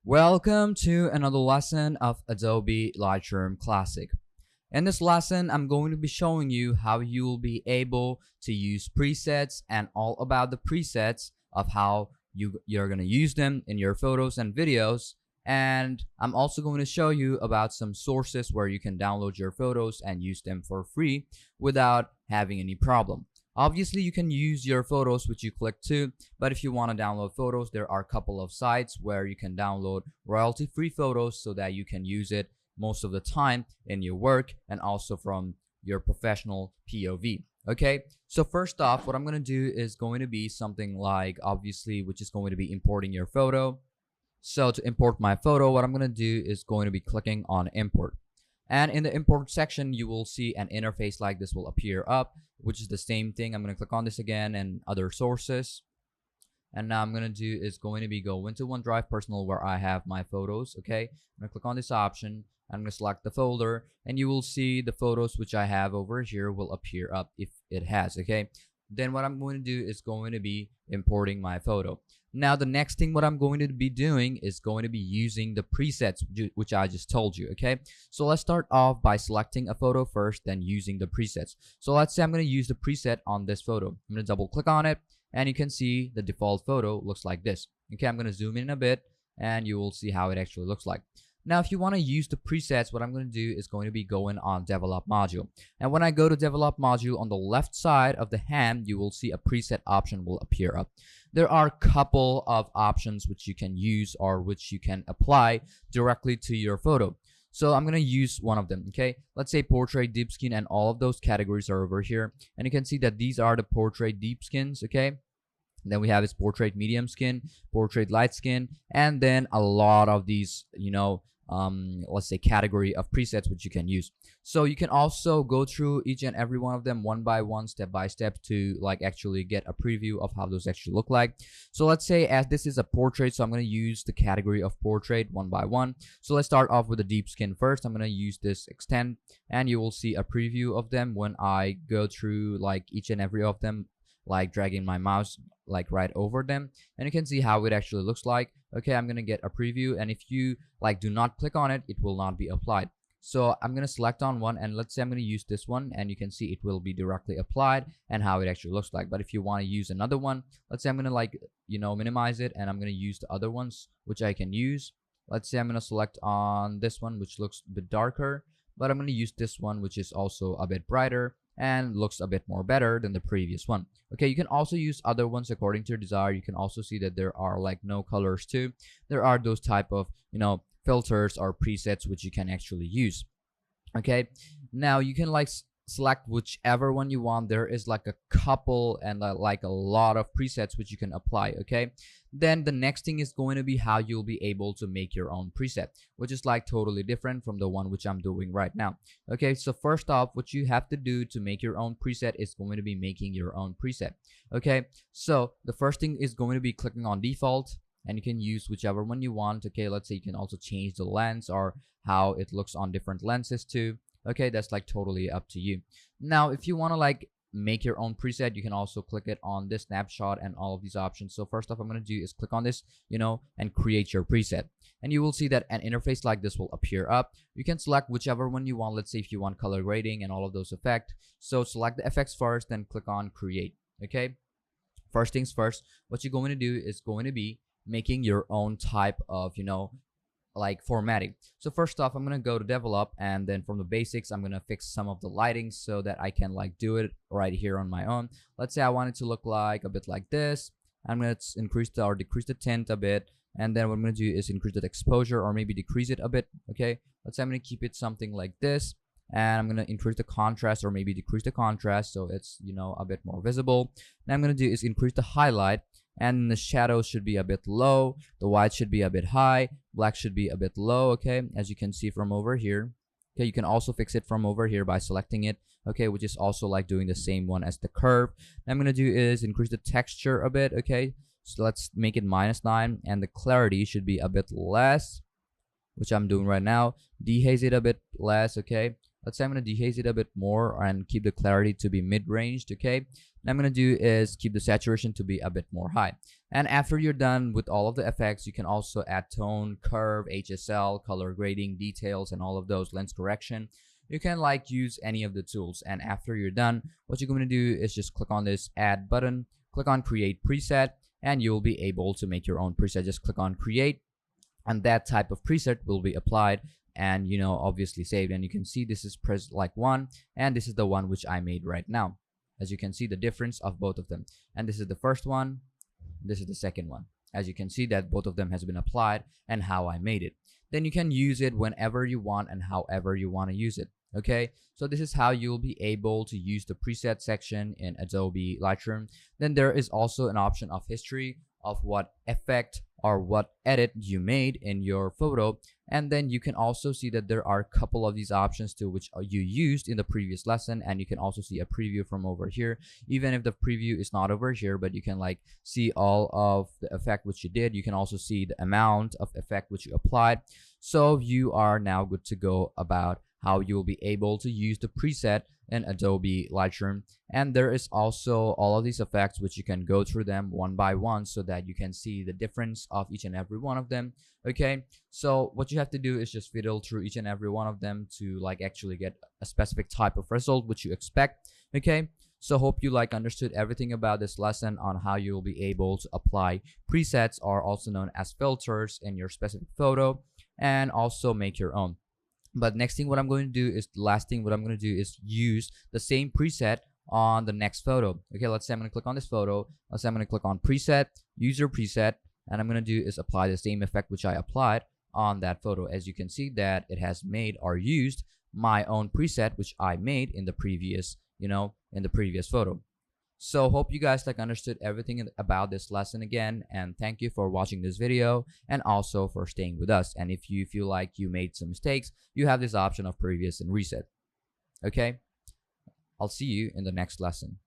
Welcome to another lesson of Adobe Lightroom Classic. In this lesson, I'm going to be showing you how you will be able to use presets and all about the presets of how you're going to use them in your photos and videos. And I'm also going to show you about some sources where you can download your photos and use them for free without having any problem. Obviously, you can use your photos which you click to, but if you want to download photos, there are a couple of sites where you can download royalty-free photos so that you can use it most of the time in your work and also from your professional POV. Okay, so first off, what I'm going to do is going to be something like, obviously, which is going to be importing your photo. So to import my photo, what I'm going to do is going to be clicking on import. And in the import section, you will see an interface like this will appear up, which is the same thing. I'm going to click on this again and other sources. And now I'm going to do is going to be go into OneDrive Personal where I have my photos. Okay, I'm going to click on this option. I'm going to select the folder and you will see the photos which I have over here will appear up if it has. Okay, then what I'm going to do is going to be importing my photo. Now the next thing what I'm going to be doing is going to be using the presets which I just told you. Okay, so let's start off by selecting a photo first, then using the presets. So let's say I'm going to use the preset on this photo. I'm going to double click on it and you can see the default photo looks like this. Okay, I'm going to zoom in a bit and you will see how it actually looks like. Now, if you want to use the presets, what I'm going to do is going to be going on develop module. And when I go to develop module, on the left side of the hand, you will see a preset option will appear up. There are a couple of options which you can use or which you can apply directly to your photo. So I'm going to use one of them. Okay, let's say portrait, deep skin, and all of those categories are over here. And you can see that these are the portrait deep skins. Okay, then we have is portrait medium skin, portrait light skin, and then a lot of these, let's say category of presets which you can use. So you can also go through each and every one of them one by one, step by step, to like actually get a preview of how those actually look like. So let's say as this is a portrait, so I'm going to use the category of portrait one by one. So let's start off with the deep skin first. I'm going to use this extend and you will see a preview of them when I go through like each and every of them, like dragging my mouse like right over them, and you can see how it actually looks like. Okay, I'm gonna get a preview, and if you like do not click on it, it will not be applied. So I'm gonna select on one, and let's say I'm gonna use this one, and you can see it will be directly applied and how it actually looks like. But if you want to use another one, let's say I'm gonna like minimize it, and I'm gonna use the other ones which I can use. Let's say I'm gonna select on this one which looks a bit darker, but I'm gonna use this one which is also a bit brighter and looks a bit more better than the previous one. Okay, you can also use other ones according to your desire. You can also see that there are like no colors too. There are those type of filters or presets which you can actually use. Okay, now you can like select whichever one you want. There is like a couple and like a lot of presets which you can apply. Okay, then the next thing is going to be how you'll be able to make your own preset, which is like totally different from the one which I'm doing right now. Okay, so first off, what you have to do to make your own preset is going to be making your own preset. Okay, so the first thing is going to be clicking on default, and you can use whichever one you want. Okay, let's say you can also change the lens or how it looks on different lenses too. Okay, that's like totally up to you. Now if you want to like make your own preset, you can also click it on this snapshot and all of these options. So first off, I'm going to do is click on this and create your preset, and you will see that an interface like this will appear up. You can select whichever one you want. Let's say if you want color grading and all of those effects, so select the effects first, then click on create. Okay, first things first, what you're going to do is going to be making your own type of like formatting. So first off, I'm gonna go to develop, and then from the basics, I'm gonna fix some of the lighting so that I can like do it right here on my own. Let's say I want it to look like a bit like this. I'm gonna increase the or decrease the tint a bit, and then what I'm gonna do is increase the exposure or maybe decrease it a bit. Okay, let's say I'm gonna keep it something like this, and I'm gonna increase the contrast or maybe decrease the contrast so it's a bit more visible. Now I'm gonna do is increase the highlight, and the shadow should be a bit low, the white should be a bit high, black should be a bit low. Okay, as you can see from over here. Okay, you can also fix it from over here by selecting it. Okay, which is also like doing the same one as the curve. Now I'm gonna do is increase the texture a bit. Okay, so let's make it -9, and the clarity should be a bit less, which I'm doing right now. Dehaze it a bit less. Okay, Let's say I'm going to dehaze it a bit more and keep the clarity to be mid-ranged. Okay, and I'm going to do is keep the saturation to be a bit more high. And after you're done with all of the effects, you can also add tone, curve, HSL, color grading, details, and all of those, lens correction. You can like use any of the tools. And after you're done, what you're going to do is just click on this add button, click on create preset, and you'll be able to make your own preset. Just click on create, and that type of preset will be applied and obviously saved. And you can see this is press like 1, and this is the one which I made right now. As you can see the difference of both of them, and this is the first one, this is the second one. As you can see that both of them has been applied and how I made it. Then you can use it whenever you want and however you want to use it. Okay, so this is how you'll be able to use the preset section in Adobe Lightroom. Then there is also an option of history of what effect or what edit you made in your photo. And then you can also see that there are a couple of these options too, which you used in the previous lesson. And you can also see a preview from over here, even if the preview is not over here, but you can like see all of the effect which you did. You can also see the amount of effect which you applied. So you are now good to go about how you will be able to use the preset in Adobe Lightroom. And there is also all of these effects which you can go through them one by one so that you can see the difference of each and every one of them. Okay, so what you have to do is just fiddle through each and every one of them to like actually get a specific type of result which you expect. Okay, so hope you like understood everything about this lesson on how you will be able to apply presets, or also known as filters, in your specific photo, and also make your own. But next thing what I'm going to do is, the last thing what I'm going to do is use the same preset on the next photo. Okay, let's say I'm going to click on this photo. Let's say I'm going to click on preset, user preset, and I'm going to do is apply the same effect which I applied on that photo. As you can see that it has made or used my own preset which I made in the previous, in the previous photo. So hope you guys like understood everything about this lesson again, and thank you for watching this video and also for staying with us. And if you feel like you made some mistakes, you have this option of previous and reset. Okay, I'll see you in the next lesson.